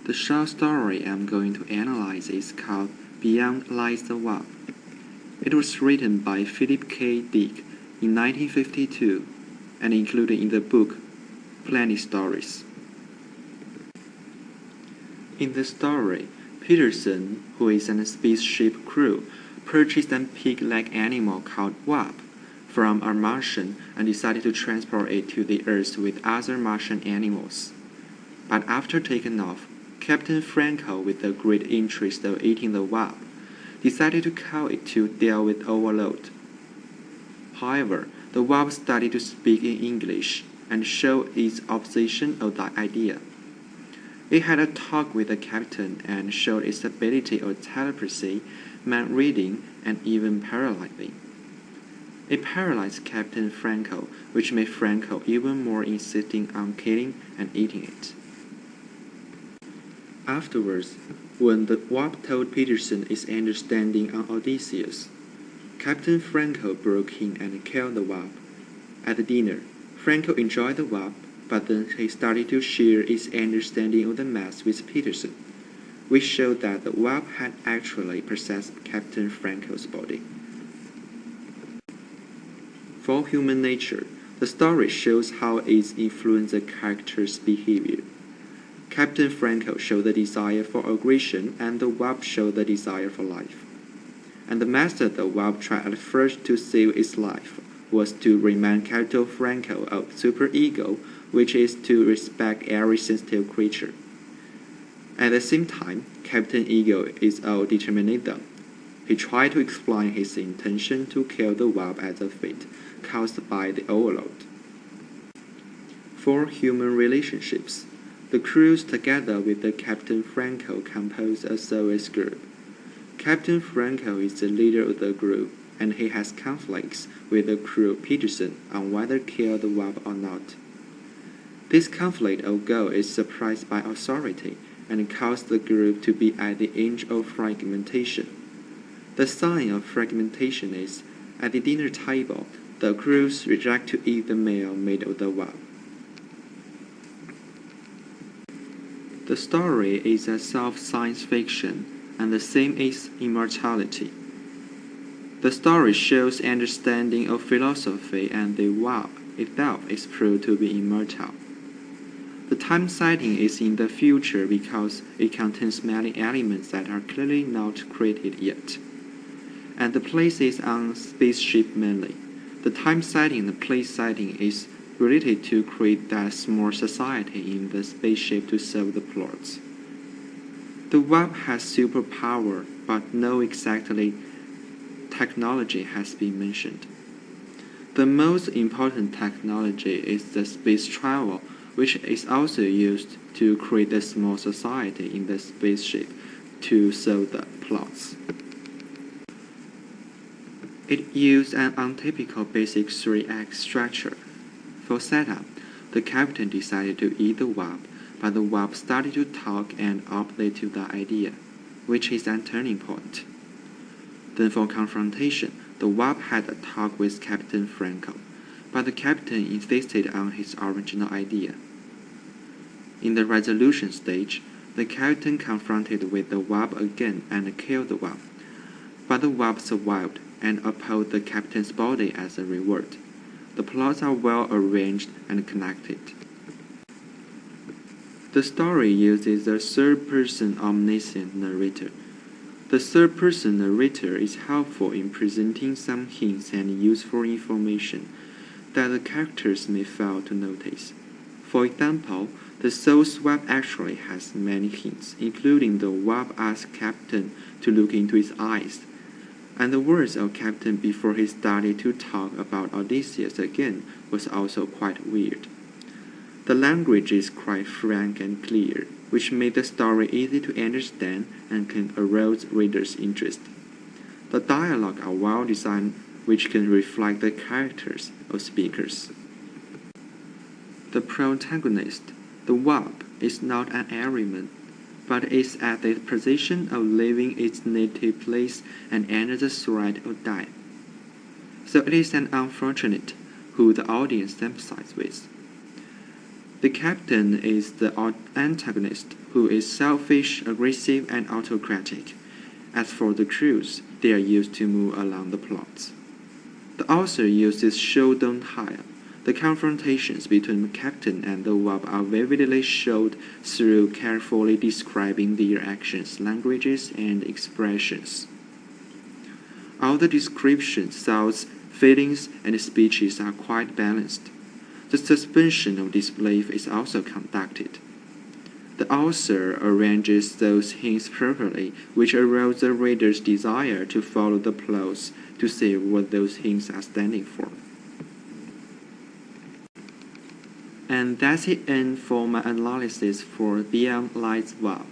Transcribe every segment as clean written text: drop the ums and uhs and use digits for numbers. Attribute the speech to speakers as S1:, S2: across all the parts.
S1: The short story I'm going to analyze is called Beyond Lies the Web. It was written by Philip K. Dick in 1952 and included in the book Planet Stories. In the story, Peterson, who is an spaceship crew, purchased a pig-like animal called Wab from a Martian and decided to transport it to the Earth with other Martian animals. But after taking off, Captain Franco, with a great interest of eating the Wab, decided to kill it to deal with overload. However, the Wab started to speak in English and showed its opposition of the idea. It had a talk with the captain and showed its ability of telepathy, mind reading, and even paralyzing. It paralyzed Captain Franco, which made Franco even more insisting on killing and eating it. Afterwards, when the Wab told Peterson its understanding on Odysseus, Captain Franco broke in and killed the Wab. At the dinner, Franco enjoyed the Wab, but then he started to share its understanding of the mass with Peterson, which showed that the Wab had actually possessed Captain Franco's body. For human nature, the story shows how it influenced the character's behavior. Captain Franco showed the desire for aggression, and the Wab showed the desire for life. And the method the Wab tried at first to save its life was to remind Captain Franco of superego, which is to respect every sensitive creature. At the same time, Captain Ego is of determinism. He tried to explain his intention to kill the Wab as a fate caused by the overload. For human relationships, the crews together with the Captain Franco compose a service group. Captain Franco is the leader of the group, and he has conflicts with the crew Peterson on whether to kill the Wab or not. This conflict of goal is surprised by authority and causes the group to be at the edge of fragmentation. The sign of fragmentation is, at the dinner table, the crews reject to eat the meal made of the Wab. The story is a soft science fiction, and the theme is immortality. The story shows understanding of philosophy, and the Wab itself is proved to be immortal. The time setting is in the future because it contains many elements that are clearly not created yet. And the place is on spaceship mainly. The time setting and the place setting is related to create that small society in the spaceship to serve the plots. The Wab has superpower, but no exactly technology has been mentioned. The most important technology is the space travel, which is also used to create a small society in the spaceship to serve the plots. It used an untypical basic 3-act structure. For setup, the captain decided to eat the Wab, but the Wab started to talk and opposed to the idea, which is a turning point. Then for confrontation, the Wab had a talk with Captain Franco, but the captain insisted on his original idea. In the resolution stage, the captain confronted with the Wab again and killed the Wab, but the Wab survived and upheld the captain's body as a reward. The plots are well arranged and connected. The story uses a third-person omniscient narrator. The third-person narrator is helpful in presenting some hints and useful information that the characters may fail to notice. For example, the Soul's Wab actually has many hints, including the Wab asked Captain to look into his eyes, and the words of Captain before he started to talk about Odysseus again was also quite weird. The language is quite frank and clear, which made the story easy to understand and can arouse readers' interest. The dialogue are well designed, which can reflect the characters of speakers. The protagonist, the Wab, is not an everyman, but is at the position of leaving its native place and under the threat of death. So it is an unfortunate who the audience sympathizes with. The captain is the antagonist, who is selfish, aggressive, and autocratic. As for the crews, they are used to move along the plots. The author uses show don't hire. The confrontations between the captain and the wub are vividly showed through carefully describing their actions, languages, and expressions. All the descriptions, thoughts, feelings, and speeches are quite balanced. The suspension of disbelief is also conducted. The author arranges those hints properly, which arouse the reader's desire to follow the plots to see what those hints are standing for. And that's the end for my analysis for Beyond Light's Web.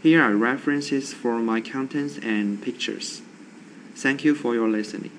S1: Here are references for my contents and pictures. Thank you for your listening.